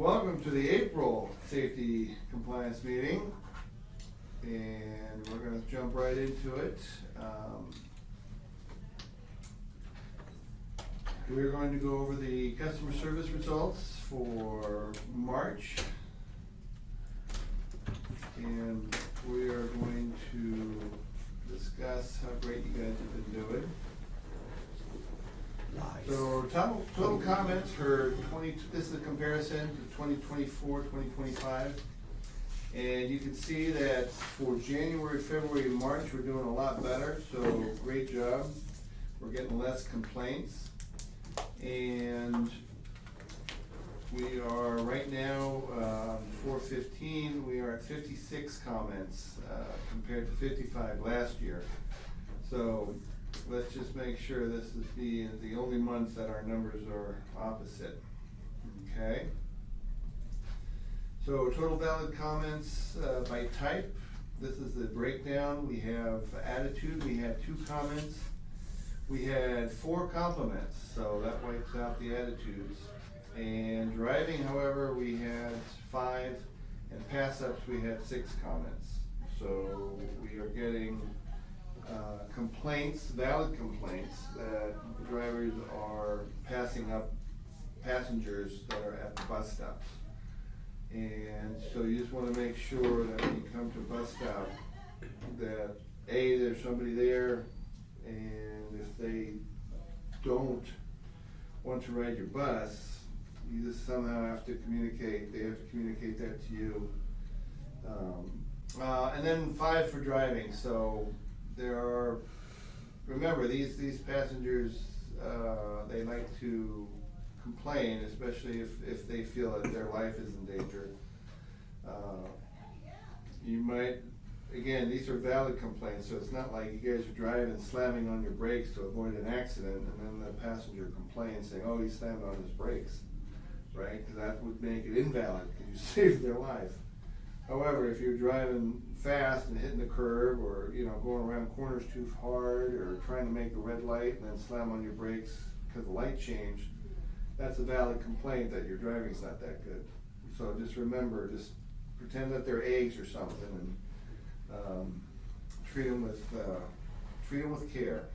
Welcome to the April Safety Compliance Meeting, and we're going to jump right into it. We're going to go over the customer service results for March, and we are going to discuss how great you guys have been doing. So total comments for this is a comparison to 2024, 2025. And you can see that for January, February, and March, we're doing a lot better, so great job. We're getting less complaints. And we are right now, 4/15, we are at 56 comments compared to 55 last year. So let's just make sure this is the only month that our numbers are opposite. Okay. So total valid comments by type. This is the breakdown. We have attitude. We had 2 comments. We had 4 compliments, so that wipes out the attitudes. And driving, however, we had 5, and pass-ups we had 6 comments. So we are getting complaints, valid complaints, that drivers are passing up passengers that are at the bus stops. And so you just want to make sure that when you come to a bus stop that A, there's somebody there, and if they don't want to ride your bus, you just somehow have to communicate, they have to communicate that to you. And then 5 for driving. So there are, remember, these passengers, they like to complain, especially if they feel that their life is in danger. You might, again, these are valid complaints, so it's not like you guys are driving, slamming on your brakes to avoid an accident, and then the passenger complains saying, oh, he slammed on his brakes, right? Because that would make it invalid, because you saved their life. However, if you're driving fast and hitting the curb, or going around corners too hard, or trying to make a red light and then slam on your brakes because the light changed, that's a valid complaint that your driving's not that good. So just remember, just pretend that they're eggs or something, and treat them with care.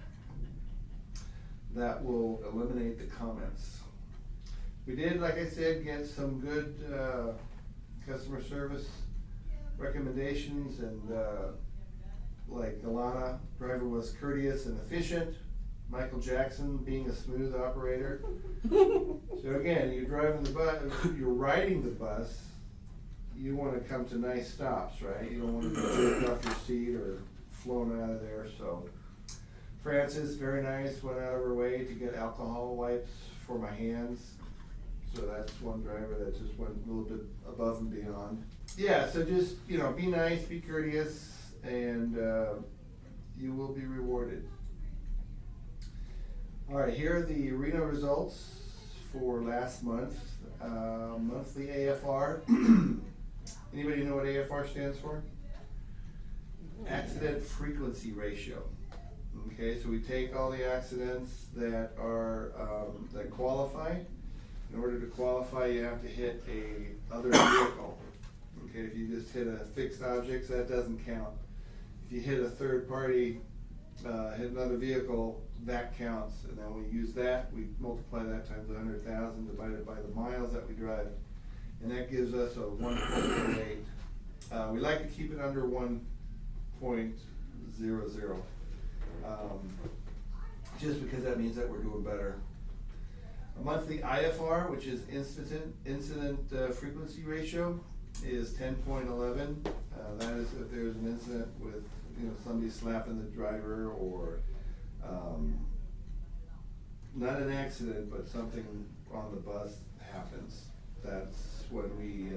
That will eliminate the comments. We did, like I said, get some good customer service recommendations, and like Alana, driver was courteous and efficient. Michael Jackson, being a smooth operator. So again, you're driving the bus, you're riding the bus, you want to come to nice stops, right? You don't want to be jerked off your seat or flown out of there. So Frances, very nice, went out of her way to get alcohol wipes for my hands. So that's one driver that just went a little bit above and beyond. Yeah, so just, be nice, be courteous, and you will be rewarded. All right, here are the arena results for last month. Monthly AFR. Anybody know what AFR stands for? Accident Frequency Ratio. Okay, so we take all the accidents that are that qualify. In order to qualify, you have to hit a other vehicle. Okay, if you just hit a fixed object, that doesn't count. If you hit a third party, hit another vehicle, that counts. And then we use that, we multiply that times 100,000 divided by the miles that we drive, and that gives us a 1.08. We like to keep it under 1.00. Just because that means that we're doing better. A monthly IFR, which is incident frequency ratio, is 10.11. That is if there's an incident with somebody slapping the driver, or not an accident, but something on the bus happens. That's when we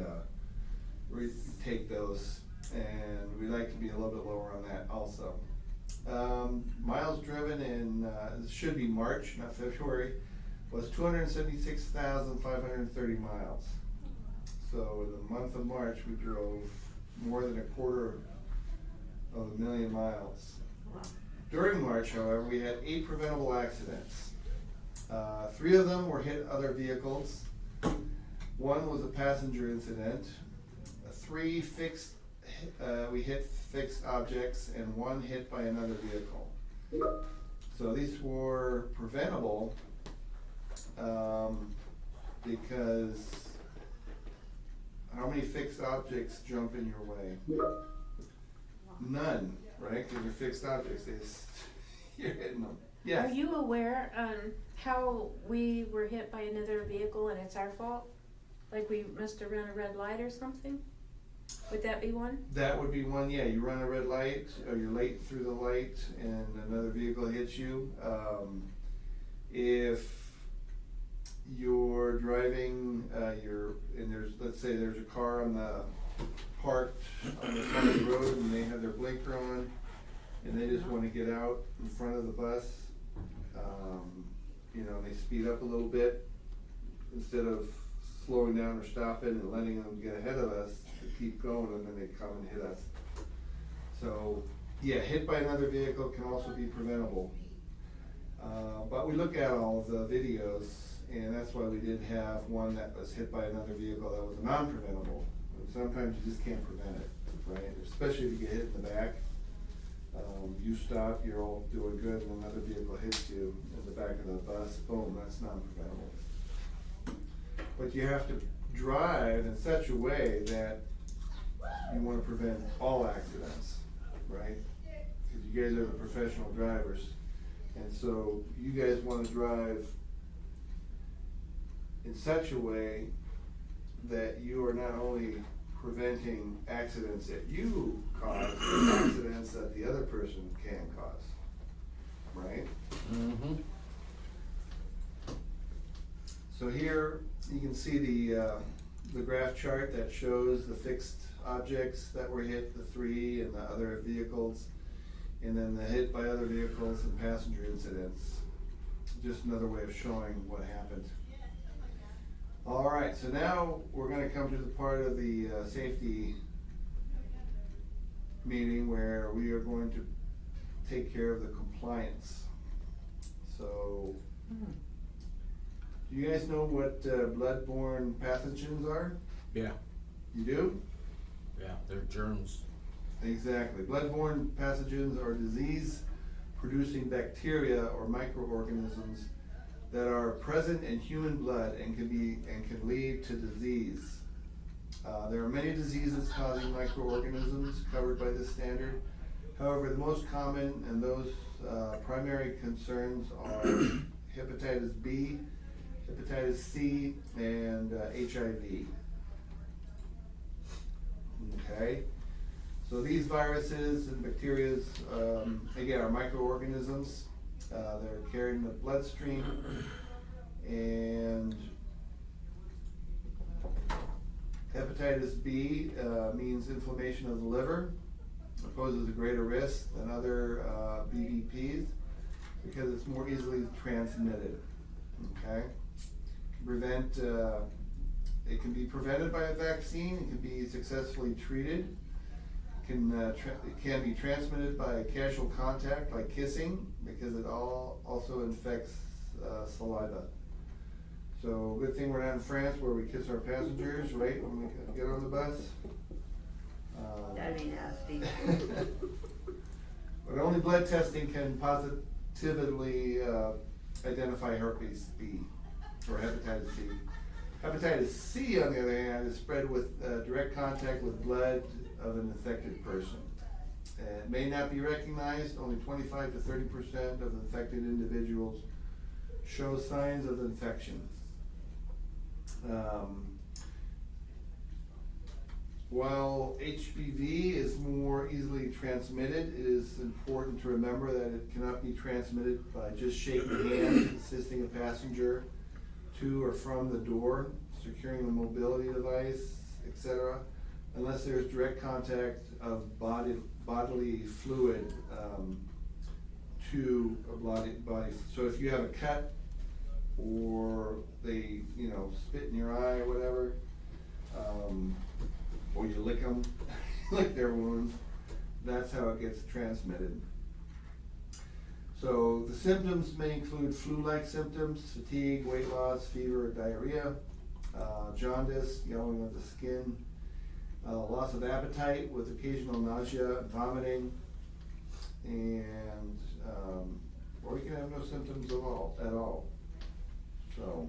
take those, and we like to be a little bit lower on that also. Miles driven in, this should be March, not February, was 276,530 miles. So in the month of March, we drove more than 250,000 miles. Wow. During March, however, we had 8 preventable accidents. 3 of them were hit other vehicles. 1 was a passenger incident, 3 we hit fixed objects, and 1 hit by another vehicle. So these were preventable, because how many fixed objects jump in your way? None, right? Because they're fixed objects, you're hitting them. Yes. Are you aware how we were hit by another vehicle and it's our fault? Like we must have run a red light or something? Would that be one? That would be one, yeah. You run a red light, or you're late through the light, and another vehicle hits you. If you're driving, and let's say there's a car parked on the side of the road, and they have their blinker on, and they just want to get out in front of the bus, they speed up a little bit instead of slowing down or stopping and letting them get ahead of us to keep going, and then they come and hit us. So, yeah, hit by another vehicle can also be preventable. But we look at all the videos, and that's why we did have one that was hit by another vehicle that was non-preventable. And sometimes you just can't prevent it, right? Especially if you get hit in the back. You stop, you're all doing good, and another vehicle hits you in the back of the bus, boom, that's non-preventable. But you have to drive in such a way that you want to prevent all accidents, right? Because you guys are the professional drivers, and so you guys want to drive in such a way that you are not only preventing accidents that you cause, but accidents that the other person can cause, right? Mm-hmm. So here you can see the graph chart that shows the fixed objects that were hit, the 3 and the other vehicles, and then the hit by other vehicles and passenger incidents. Just another way of showing what happened. All right, so now we're going to come to the part of the safety meeting where we are going to take care of the compliance. So, do you guys know what blood-borne pathogens are? Yeah, You do? yeah, they're germs. Exactly. Blood-borne pathogens are disease-producing bacteria or microorganisms that are present in human blood and can lead to disease. There are many diseases causing microorganisms covered by this standard. However, the most common and those primary concerns are hepatitis B, hepatitis C, and HIV. Okay, so these viruses and bacteria, again, are microorganisms. They're carried in the bloodstream, and hepatitis B means inflammation of the liver. It poses a greater risk than other BVPs because it's more easily transmitted. Okay, it can be prevented by a vaccine. It can be successfully treated. It can be transmitted by casual contact, like kissing, because it also infects saliva. So good thing we're not in France where we kiss our passengers, right, when we get on the bus. That'd be nasty. But only blood testing can positively identify herpes B or hepatitis B. Hepatitis C, on the other hand, is spread with direct contact with blood of an infected person. It may not be recognized. Only 25 to 30% of infected individuals show signs of infection. While HPV is more easily transmitted, it is important to remember that it cannot be transmitted by just shaking hands, assisting a passenger to or from the door, securing the mobility device, etc., unless there's direct contact of bodily fluid to a body. So if you have a cut, or they, spit in your eye or whatever, or you lick them, lick their wounds, that's how it gets transmitted. So the symptoms may include flu-like symptoms, fatigue, weight loss, fever, diarrhea. jaundice, yellowing of the skin, loss of appetite with occasional nausea, vomiting, and, or you can have no symptoms at all. So,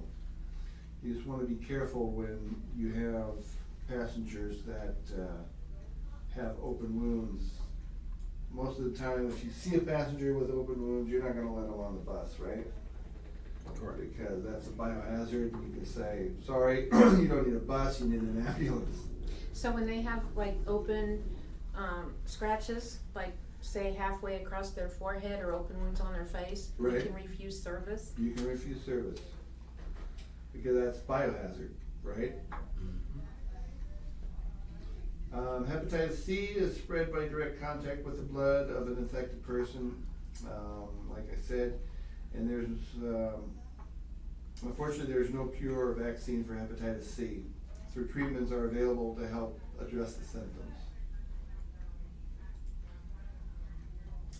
you just wanna be careful when you have passengers that, have open wounds. Most of the time, if you see a passenger with open wounds, you're not gonna let them on the bus, right? Correct. Because that's a biohazard, you can say, sorry, you don't need a bus, you need an ambulance. So when they have like open, scratches, like say halfway across their forehead or open wounds on their face, they Right. can refuse service? You can refuse service. Because that's biohazard, right? Hepatitis C is spread by direct contact with the blood of an infected person, like I said, and there's, unfortunately, there's no cure or vaccine for hepatitis C. So treatments are available to help address the symptoms.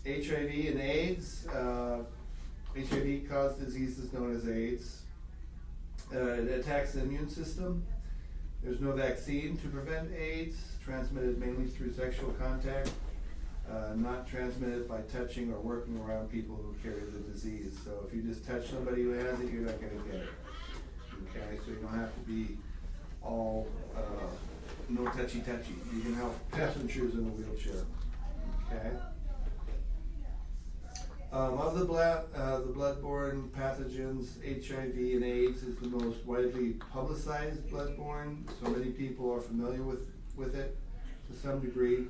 HIV and AIDS, HIV caused diseases known as AIDS. It attacks the immune system. There's no vaccine to prevent AIDS, transmitted mainly through sexual contact, not transmitted by touching or working around people who carry the disease. So if you just touch somebody who has it, you're not gonna get it. Okay, so you don't have to be all, no touchy-touchy. You can help passengers in a wheelchair, okay? Of the bloodborne pathogens, HIV and AIDS is the most widely publicized bloodborne, so many people are familiar with it to some degree.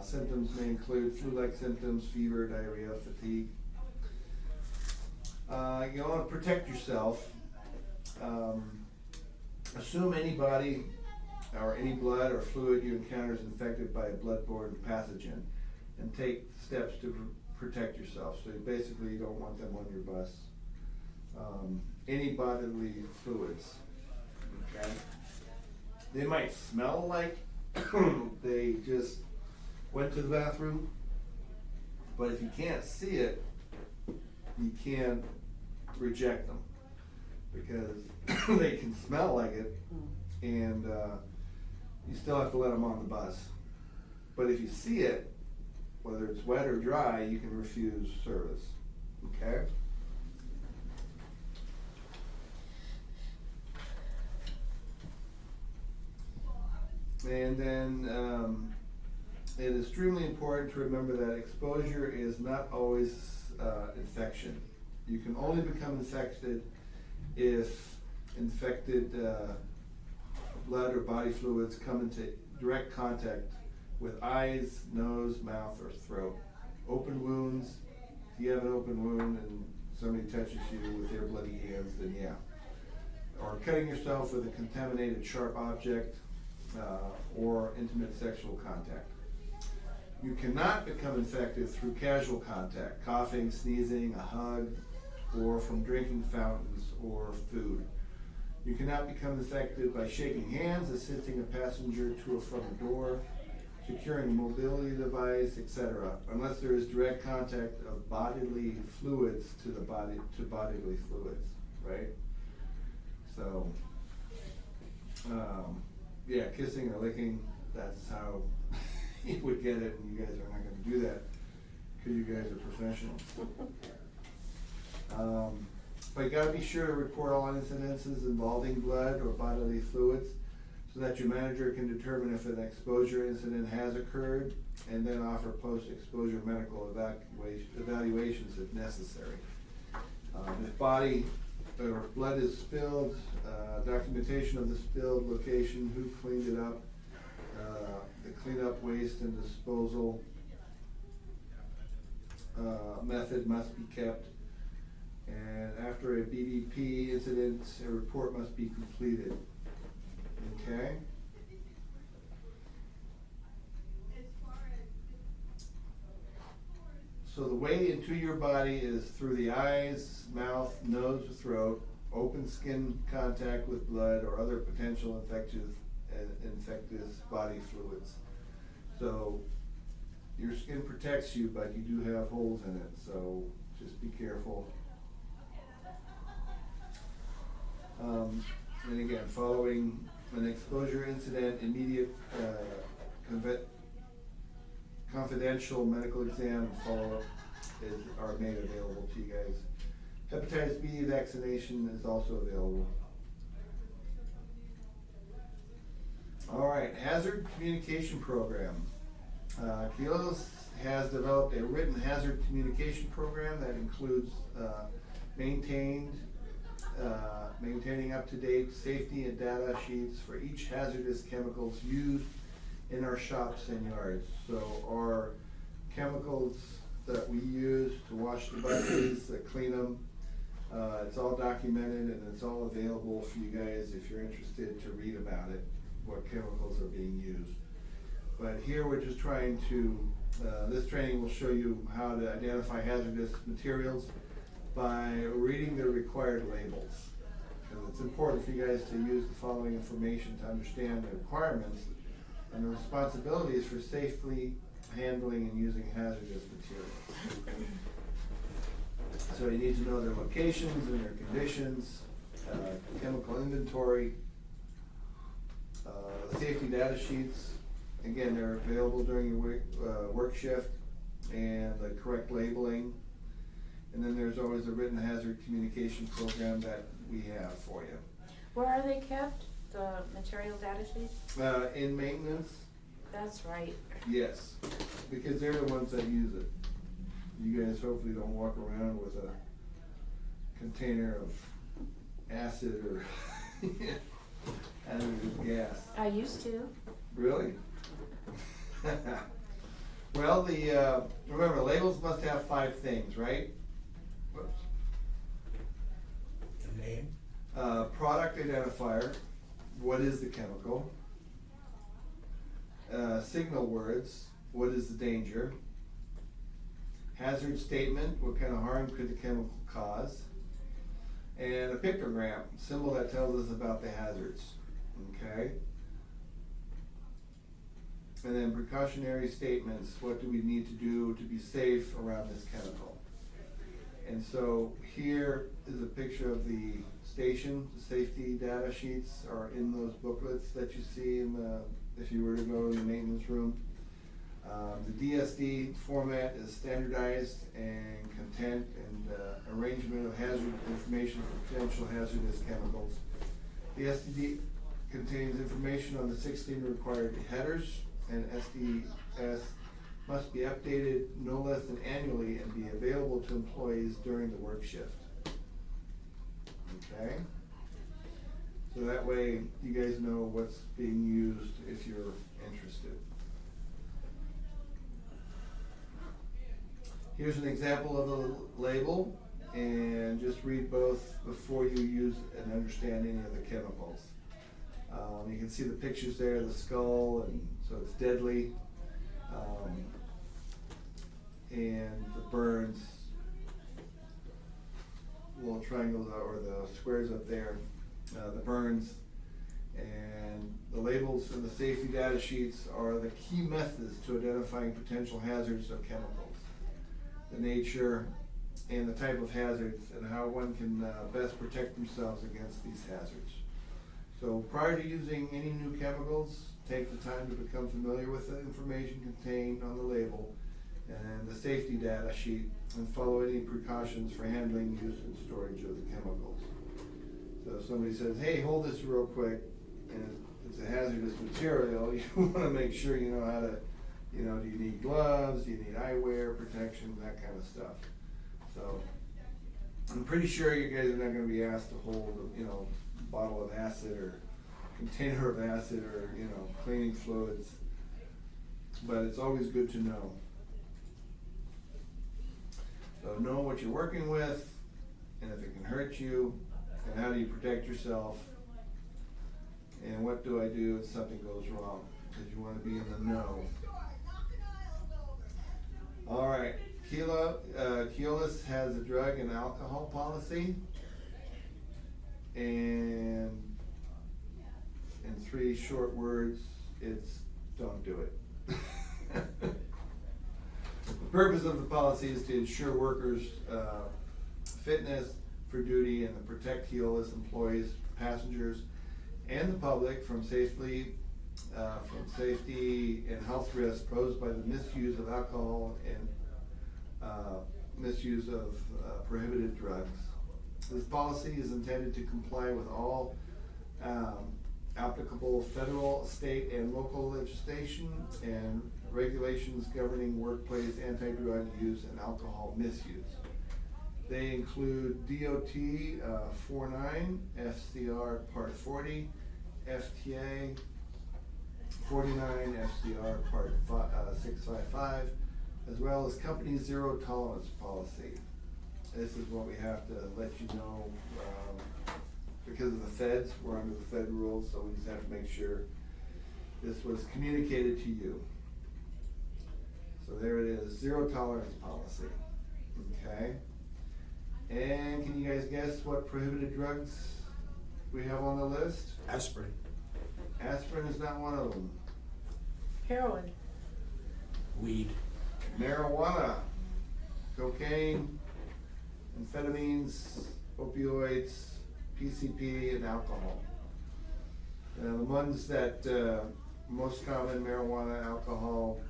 Symptoms may include flu-like symptoms, fever, diarrhea, fatigue. You want to protect yourself. Assume anybody or any blood or fluid you encounter is infected by a bloodborne pathogen, and take steps to protect yourself. So basically, you don't want them on your bus. Any bodily fluids, okay? They might smell like they just went to the bathroom, but if you can't see it, you can't reject them, because they can smell like it, and you still have to let them on the bus. But if you see it, whether it's wet or dry, you can refuse service, okay? And then it is extremely important to remember that exposure is not always infection. You can only become infected if infected blood or body fluids come into direct contact with eyes, nose, mouth, or throat. Open wounds, if you have an open wound and somebody touches you with their bloody hands, then yeah. Or cutting yourself with a contaminated sharp object, or intimate sexual contact. You cannot become infected through casual contact, coughing, sneezing, a hug, or from drinking fountains or food. You cannot become infected by shaking hands, assisting a passenger to or from a door, securing a mobility device, etc., unless there is direct contact of bodily fluids to the body, to bodily fluids, right? So, yeah, kissing or licking, that's how you would get it, and you guys are not gonna do that, because you guys are professionals. But you gotta be sure to report all incidences involving blood or bodily fluids, so that your manager can determine if an exposure incident has occurred, and then offer post-exposure medical evaluations if necessary. If body or blood is spilled, documentation of the spilled location, who cleaned it up, the cleanup, waste, and disposal method must be kept. And after a BBP incident, a report must be completed. Okay? So the way into your body is through the eyes, mouth, nose, or throat, open skin contact with blood or other potential infectious body fluids. So your skin protects you, but you do have holes in it, so just be careful. And again, following an exposure incident, immediate, confidential medical exam and follow-up are made available to you guys. Hepatitis B vaccination is also available. All right, hazard communication program. Keolis has developed a written hazard communication program that includes maintaining up-to-date safety and data sheets for each hazardous chemicals used in our shops and yards. So our chemicals that we use to wash the buses, to clean them, it's all documented and it's all available for you guys if you're interested to read about it, what chemicals are being used. But here we're just trying to, this training will show you how to identify hazardous materials by reading the required labels. Because it's important for you guys to use the following information to understand the requirements and the responsibilities for safely handling and using hazardous materials. So you need to know their locations and their conditions, chemical inventory, safety data sheets. Again, they're available during your work shift, and the correct labeling. And then there's always a written hazard communication program that we have for you. Where are they kept, the material data sheets? In maintenance, That's right. yes, because they're the ones that use it. You guys hopefully don't walk around with a container of acid or hazardous gas. I used to. Really? Well, remember, labels must have 5 things, right? Whoops. The name? Product identifier, what is the chemical? Signal words, what is the danger? Hazard statement, what kind of harm could the chemical cause? And a pictogram, symbol that tells us about the hazards, okay? And then precautionary statements, what do we need to do to be safe around this chemical? And so here is a picture of the station. The safety data sheets are in those booklets that you see in the, if you were to go in the maintenance room. The DSD format is standardized and content and arrangement of hazard information for potential hazardous chemicals. The STD contains information on the 16 required headers, and SDS must be updated no less than annually and be available to employees during the work shift. Okay? So that way you guys know what's being used if you're interested. Here's an example of a label, and just read both before you use and understand any of the chemicals. You can see the pictures there, the skull, and so it's deadly. And the burns, little triangles or the squares up there, the burns. And the labels and the safety data sheets are the key methods to identifying potential hazards of chemicals. The nature and the type of hazards and how one can best protect themselves against these hazards. So prior to using any new chemicals, take the time to become familiar with the information contained on the label and the safety data sheet, and follow any precautions for handling, use, and storage of the chemicals. So if somebody says, hey, hold this real quick, and it's a hazardous material, you want to make sure you know how to, do you need gloves, do you need eyewear, protection, that kind of stuff. So I'm pretty sure you guys are not going to be asked to hold, a bottle of acid or container of acid or, cleaning fluids, but it's always good to know. So know what you're working with, and if it can hurt you, and how do you protect yourself, and what do I do if something goes wrong, because you want to be in the know. All right, Keolis has a drug and alcohol policy, and in 3 short words, it's don't do it. The purpose of the policy is to ensure workers' fitness for duty and to protect Keolis employees' passengers and the public from safety and health risks posed by the misuse of alcohol and misuse of prohibited drugs. This policy is intended to comply with all applicable federal, state, and local legislation and regulations governing workplace anti-drug use and alcohol misuse. They include DOT 49, FCR Part 40, FTA 49, FCR Part 655, as well as company zero tolerance policy. This is what we have to let you know, because of the feds, we're under the fed rules, so we just have to make sure this was communicated to you. So there it is, zero tolerance policy, okay? And can you guys guess what prohibited drugs we have on the list? Aspirin. Aspirin is not one of them. Heroin. Weed. Marijuana, cocaine, amphetamines, opioids, PCP, and alcohol. The ones that most common: marijuana, alcohol.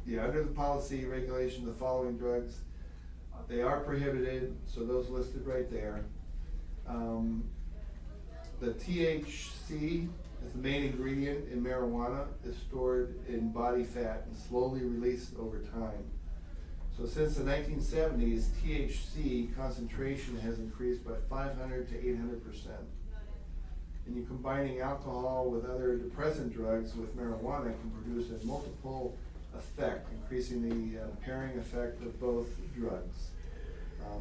Under the policy regulation, the following drugs, they are prohibited, so those listed right there. The THC is the main ingredient in marijuana, is stored in body fat and slowly released over time. So since the 1970s, THC concentration has increased by 500 to 800%. And you combining alcohol with other depressant drugs with marijuana can produce a multiple effect, increasing the pairing effect of both drugs.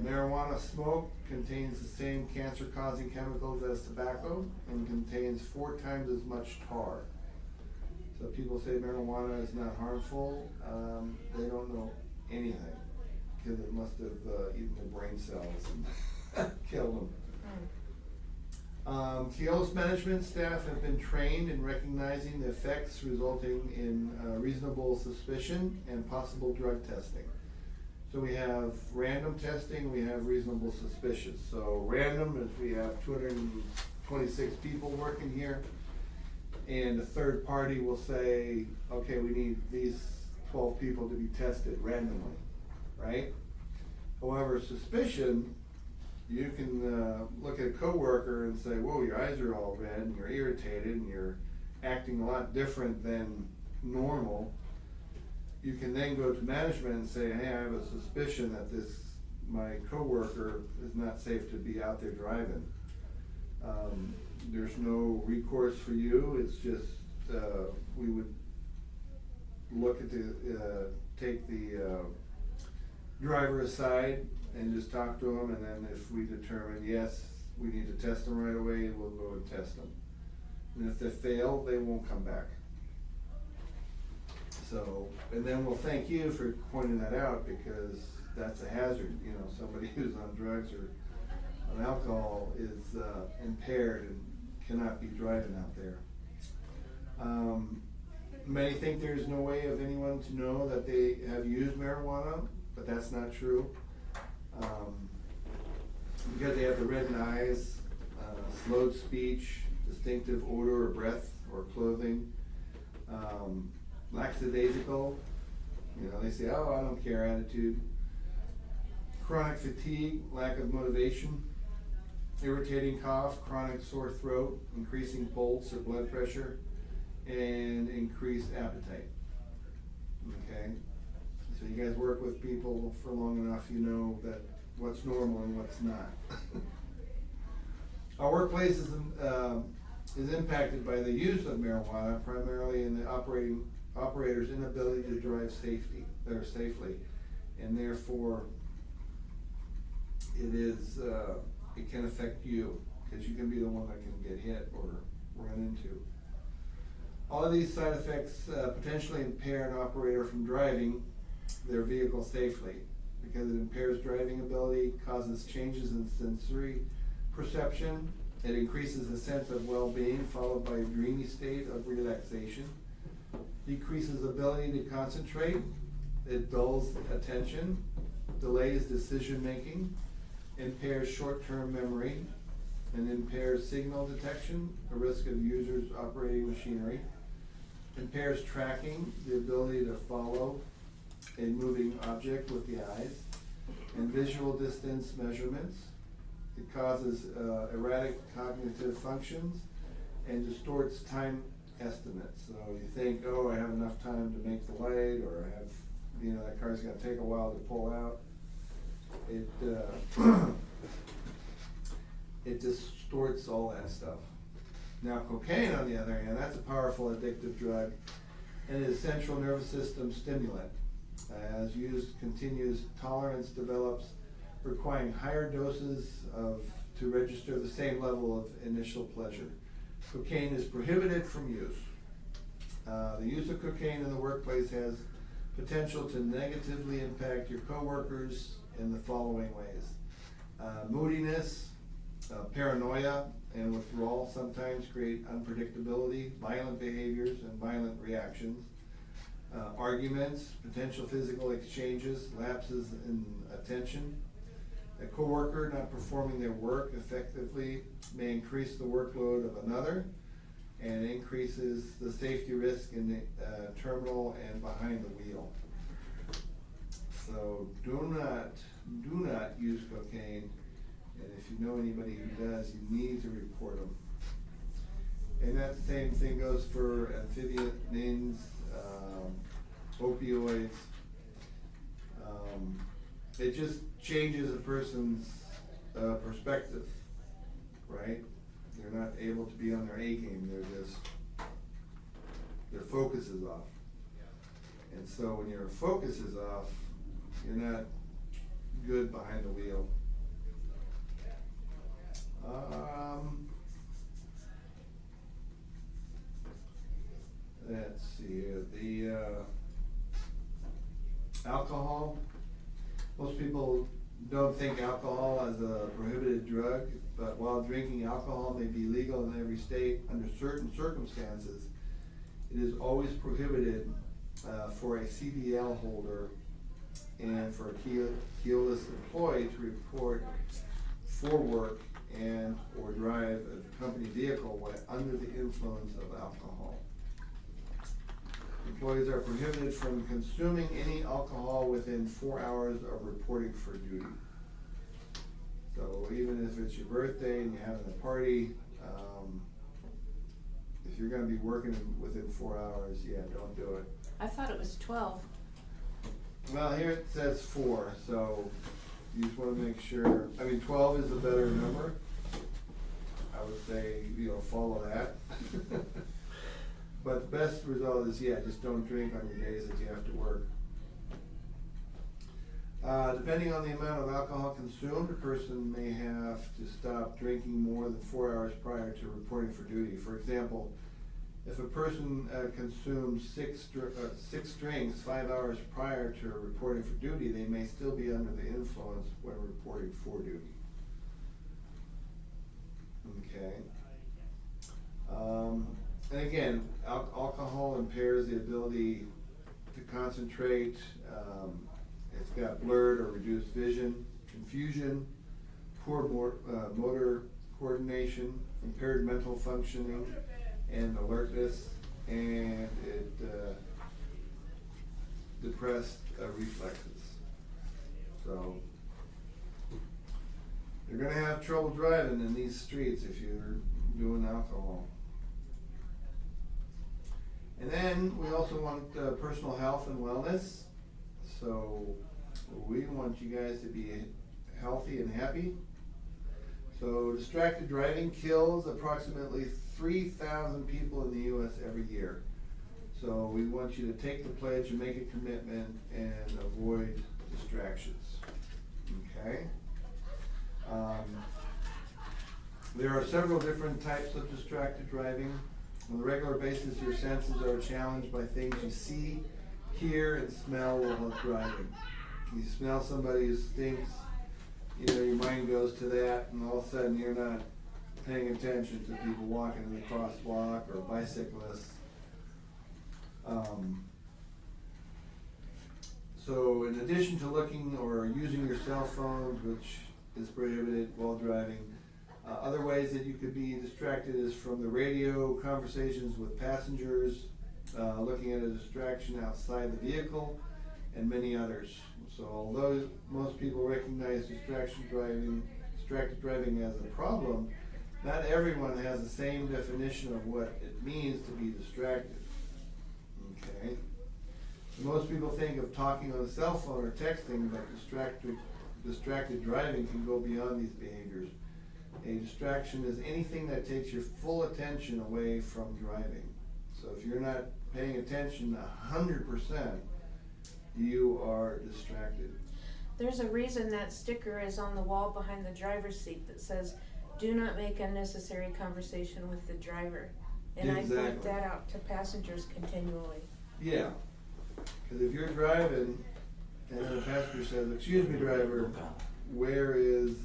Marijuana smoke contains the same cancer-causing chemicals as tobacco and contains 4 times as much tar. So people say marijuana is not harmful. They don't know anything, because it must have eaten their brain cells and killed them. Keolis management staff have been trained in recognizing the effects resulting in reasonable suspicion and possible drug testing. So we have random testing, we have reasonable suspicion. So random is we have 226 people working here, and a third party will say, okay, we need these 12 people to be tested randomly, right? However, suspicion, you can look at a coworker and say, whoa, your eyes are all red, and you're irritated, and you're acting a lot different than normal. You can then go to management and say, hey, I have a suspicion that my coworker is not safe to be out there driving. There's no recourse for you. It's just, we would look at take the driver aside and just talk to them, and then if we determine, yes, we need to test them right away, we'll go and test them. And if they fail, they won't come back. So, and then we'll thank you for pointing that out, because that's a hazard. You know, somebody who's on drugs or on alcohol is impaired and cannot be driving out there. Many think there's no way of anyone to know that they have used marijuana, but that's not true. Because they have the reddened eyes, slowed speech, distinctive odor or breath or clothing, lackadaisical, you know, they say, oh, I don't care attitude, chronic fatigue, lack of motivation, irritating cough, chronic sore throat, increasing pulse or blood pressure, and increased appetite. Okay, so you guys work with people for long enough, you know that what's normal and what's not. Our workplace is impacted by the use of marijuana, primarily in the operator's inability to drive safely, and therefore it can affect you, because you can be the one that can get hit or run into. All of these side effects potentially impair an operator from driving their vehicle safely, because it impairs driving ability, causes changes in sensory perception, it increases a sense of well-being followed by a dreamy state of relaxation, decreases ability to concentrate, it dulls attention, delays decision-making, impairs short-term memory, and impairs signal detection, a risk of users operating machinery. Impairs tracking, the ability to follow a moving object with the eyes, and visual distance measurements. It causes erratic cognitive functions and distorts time estimates. So you think, oh, I have enough time to make the light, or I have, that car's gonna take a while to pull out. It it distorts all that stuff. Now cocaine, on the other hand, that's a powerful addictive drug and is a central nervous system stimulant. As used, continuous tolerance develops, requiring higher doses to register the same level of initial pleasure. Cocaine is prohibited from use. The use of cocaine in the workplace has potential to negatively impact your coworkers in the following ways. Moodiness, paranoia, and withdrawal sometimes create unpredictability, violent behaviors, and violent reactions. Arguments, potential physical exchanges, lapses in attention. A coworker not performing their work effectively may increase the workload of another and increases the safety risk in the terminal and behind the wheel. So do not use cocaine, and if you know anybody who does, you need to report them. And that same thing goes for amphetamines, opioids. It just changes a person's perspective, right? They're not able to be on their A game. Their focus is off. And so when your focus is off, you're not good behind the wheel. Let's see here. The alcohol. Most people don't think alcohol as a prohibited drug, but while drinking alcohol may be legal in every state under certain circumstances, it is always prohibited for a CDL holder and for a keyless employee to report for work and or drive a company vehicle when under the influence of alcohol. Employees are prohibited from consuming any alcohol within 4 hours of reporting for duty. So even if it's your birthday and you're having a party, if you're gonna be working within 4 hours, yeah, don't do it. I thought it was 12. Well, here it says 4, so you just wanna make sure, 12 is a better number. I would say, follow that. But the best result is, just don't drink on your days that you have to work. Depending on the amount of alcohol consumed, a person may have to stop drinking more than 4 hours prior to reporting for duty. For example, if a person consumes six drinks 5 hours prior to reporting for duty, they may still be under the influence when reporting for duty. Okay. And again, alcohol impairs the ability to concentrate. It's got blurred or reduced vision, confusion, poor motor coordination, impaired mental functioning, and alertness, and it depressed reflexes. So you're gonna have trouble driving in these streets if you're doing alcohol. And then we also want personal health and wellness. So we want you guys to be healthy and happy. So distracted driving kills approximately 3,000 people in the US every year. So we want you to take the pledge and make a commitment and avoid distractions. Okay? There are several different types of distracted driving. On a regular basis, your senses are challenged by things you see, hear, and smell while driving. You smell somebody who stinks, your mind goes to that, and all of a sudden you're not paying attention to people walking in the crosswalk or bicyclists. So in addition to looking or using your cell phones, which is prohibited while driving, Other ways that you could be distracted is from the radio, conversations with passengers, looking at a distraction outside the vehicle, and many others. So although most people recognize distracted driving as a problem, not everyone has the same definition of what it means to be distracted. Okay? Most people think of talking on a cell phone or texting, but distracted driving can go beyond these behaviors. A distraction is anything that takes your full attention away from driving. So if you're not paying attention 100%, you are distracted. There's a reason that sticker is on the wall behind the driver's seat that says, "Do not make unnecessary conversation with the driver." And I point Exactly. that out to passengers continually. Yeah, because if you're driving and the passenger says, "Excuse me, driver, where is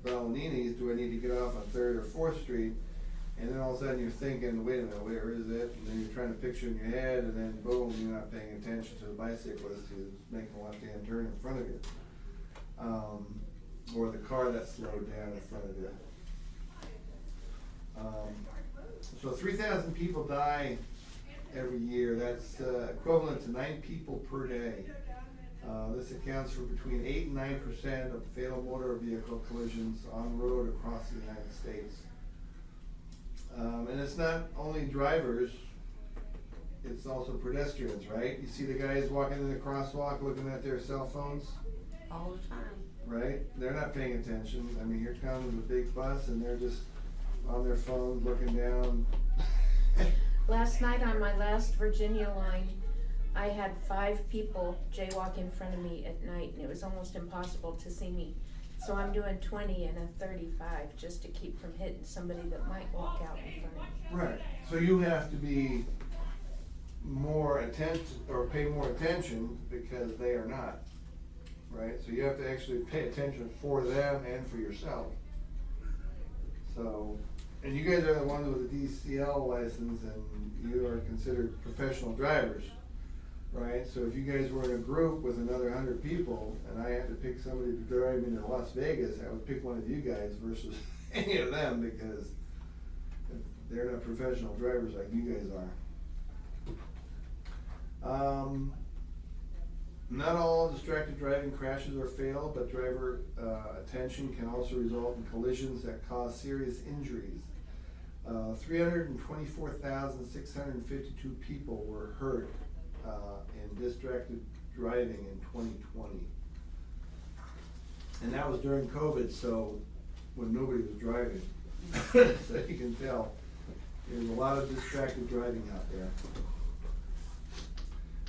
Balanini's? Do I need to get off on 3rd or 4th Street?" And then all of a sudden you're thinking, wait a minute, where is it? And then you're trying to picture in your head, and then boom, you're not paying attention to the bicyclist who's making a left-hand turn in front of you. Or the car that slowed down in front of you. So 3,000 people die every year. That's equivalent to 9 people per day. This accounts for between 8 and 9% of fatal motor vehicle collisions on road across the United States. And it's not only drivers, it's also pedestrians, right? You see the guys walking in the crosswalk looking at their cell phones, All the time. right? They're not paying attention. I mean, here comes a big bus and they're just on their phones looking down. Last night on my last Virginia line, I had 5 people jaywalk in front of me at night, and it was almost impossible to see me. So I'm doing 20 and a 35 just to keep from hitting somebody that might walk out in front of me. Right, so you have to be more attention, or pay more attention because they are not, right? So you have to actually pay attention for them and for yourself. So, and you guys are the ones with a DCL license and you are considered professional drivers, right? So if you guys were in a group with another 100 people and I had to pick somebody to drive me to Las Vegas, I would pick one of you guys versus any of them because they're not professional drivers like you guys are. Not all distracted driving crashes are fatal, but driver attention can also result in collisions that cause serious injuries. 324,652 people were hurt in distracted driving in 2020. And that was during COVID, so when nobody was driving. So you can tell, there's a lot of distracted driving out there.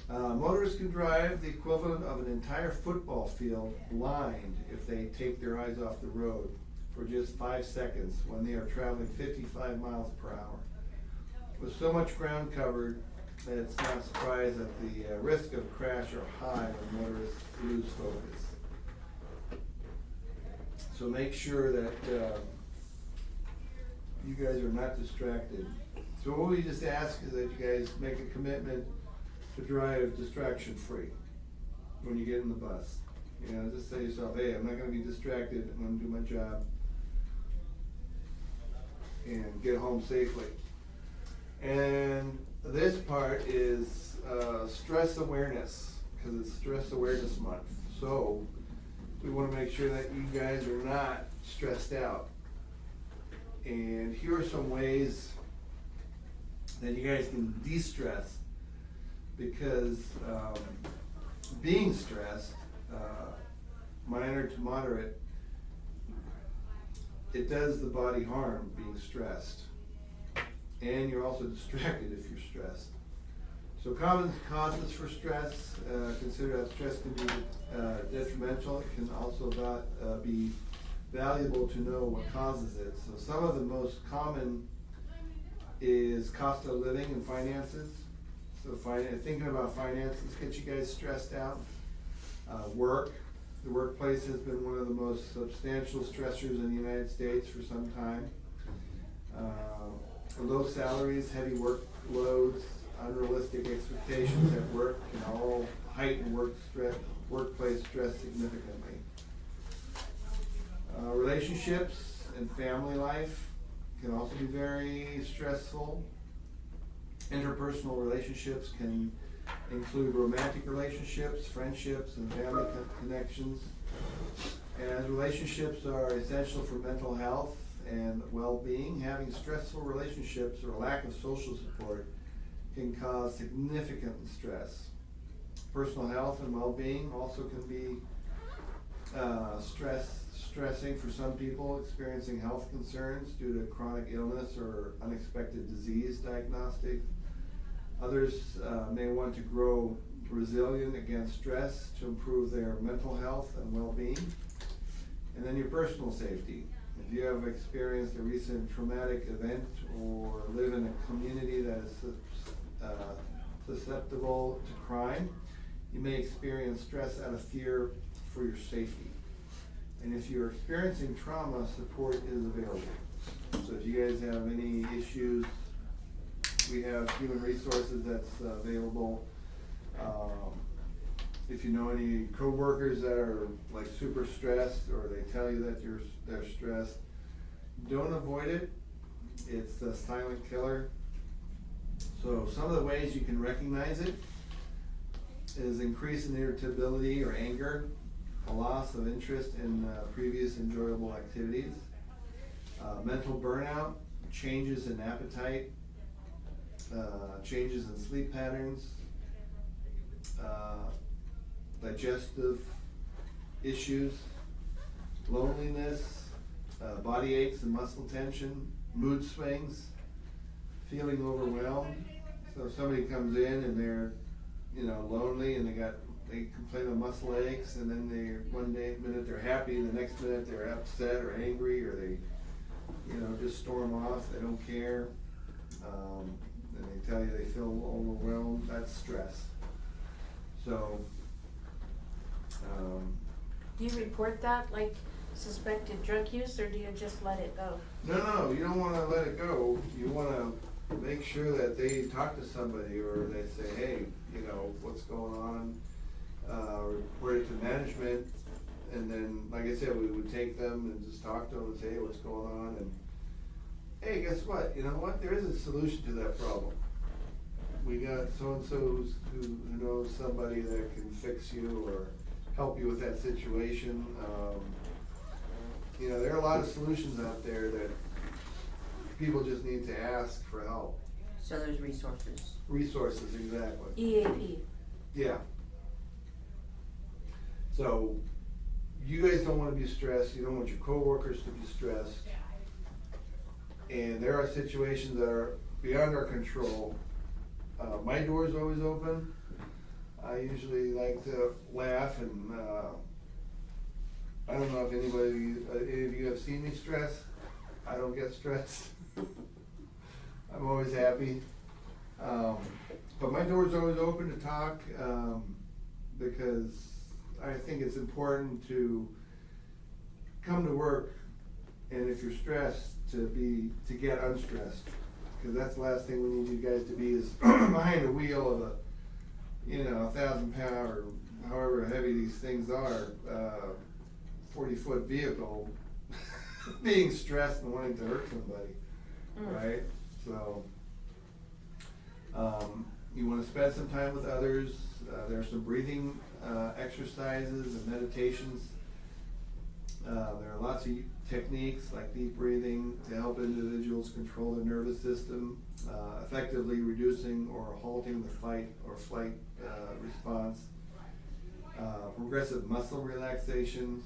Motorists can drive the equivalent of an entire football field blind if they take their eyes off the road for just 5 seconds when they are traveling 55 miles per hour. With so much ground covered, that it's not surprised that the risk of crash are high when motorists lose focus. So make sure that you guys are not distracted. So what we just ask is that you guys make a commitment to drive distraction free when you get in the bus. You know, just say to yourself, hey, I'm not gonna be distracted, I'm gonna do my job and get home safely. And this part is stress awareness, because it's Stress Awareness Month. So we want to make sure that you guys are not stressed out. And here are some ways that you guys can de-stress, because being stressed, minor to moderate, it does the body harm being stressed. And you're also distracted if you're stressed. So common causes for stress, consider that stress can be detrimental. It can also be valuable to know what causes it. So some of the most common is cost of living and finances. So thinking about finances gets you guys stressed out. Work. The workplace has been one of the most substantial stressors in the United States for some time. Low salaries, heavy workloads, unrealistic expectations at work can all heighten workplace stress significantly. Relationships and family life can also be very stressful. Interpersonal relationships can include romantic relationships, friendships, and family connections. And as relationships are essential for mental health and well-being, having stressful relationships or lack of social support can cause significant stress. Personal health and well-being also can be stressing for some people experiencing health concerns due to chronic illness or unexpected disease diagnostic. Others may want to grow resilient against stress to improve their mental health and well-being. And then your personal safety. If you have experienced a recent traumatic event or live in a community that is susceptible to crime, you may experience stress out of fear for your safety. And if you're experiencing trauma, support is available. So if you guys have any issues, we have human resources that's available. If you know any coworkers that are like super stressed, or they tell you that they're stressed, don't avoid it. It's a silent killer. So some of the ways you can recognize it is increase in irritability or anger, a loss of interest in previous enjoyable activities, mental burnout, changes in appetite, changes in sleep patterns, digestive issues, loneliness, body aches and muscle tension, mood swings, feeling overwhelmed. So if somebody comes in and they're, lonely and they complain of muscle aches, and then one minute they're happy, the next minute they're upset or angry, or they, just storm off, they don't care, and they tell you they feel overwhelmed, that's stress. So, Do you report that, like suspected drug use, or do you just let it go? No, you don't wanna let it go. You wanna make sure that they talk to somebody, or they say, hey, what's going on? Report it to management, and then, like I said, we would take them and just talk to them and say, hey, what's going on? And hey, guess what? You know what? There is a solution to that problem. We got so-and-so who knows somebody that can fix you or help you with that situation. There are a lot of solutions out there that people just need to ask for help. So there's resources. Resources, exactly. EAP. Yeah. So, you guys don't want to be stressed. You don't want your coworkers to be stressed. And there are situations that are beyond our control. My door is always open. I usually like to laugh, and I don't know if any of you have seen me stressed. I don't get stressed. I'm always happy. But my door is always open to talk, because I think it's important to come to work, and if you're stressed, to get unstressed. Because that's the last thing we need you guys to be is behind the wheel of a 1,000-pound, or however heavy these things are, 40-foot vehicle, being stressed and wanting to hurt somebody, right? So, you want to spend some time with others. There are some breathing exercises and meditations. There are lots of techniques like deep breathing to help individuals control their nervous system, effectively reducing or halting the fight or flight response, progressive muscle relaxations.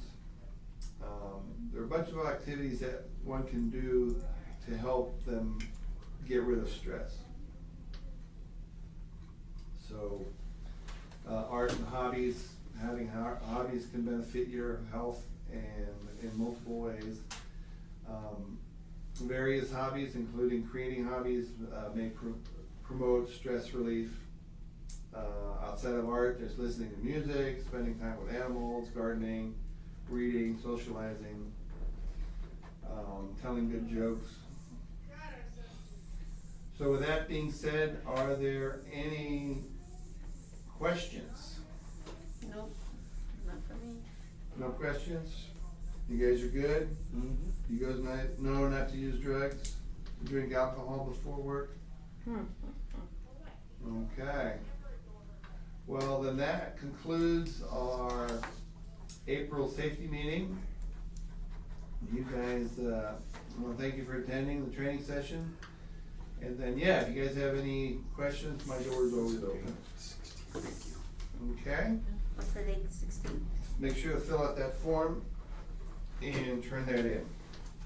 There are a bunch of activities that one can do to help them get rid of stress. So, art and hobbies, having hobbies can benefit your health and in multiple ways. Various hobbies, including creating hobbies, may promote stress relief. Outside of art, there's listening to music, spending time with animals, gardening, reading, socializing, telling good jokes. So with that being said, are there any questions? Nope, not for me. No questions? You guys are good? Mhm. You guys know not to use drugs, drink alcohol before work? Okay. Well, then that concludes our April safety meeting. You guys, well, thank you for attending the training session. And then, yeah, if you guys have any questions, my door's always open. Okay? What's the date, 16th? Make sure to fill out that form and turn that in.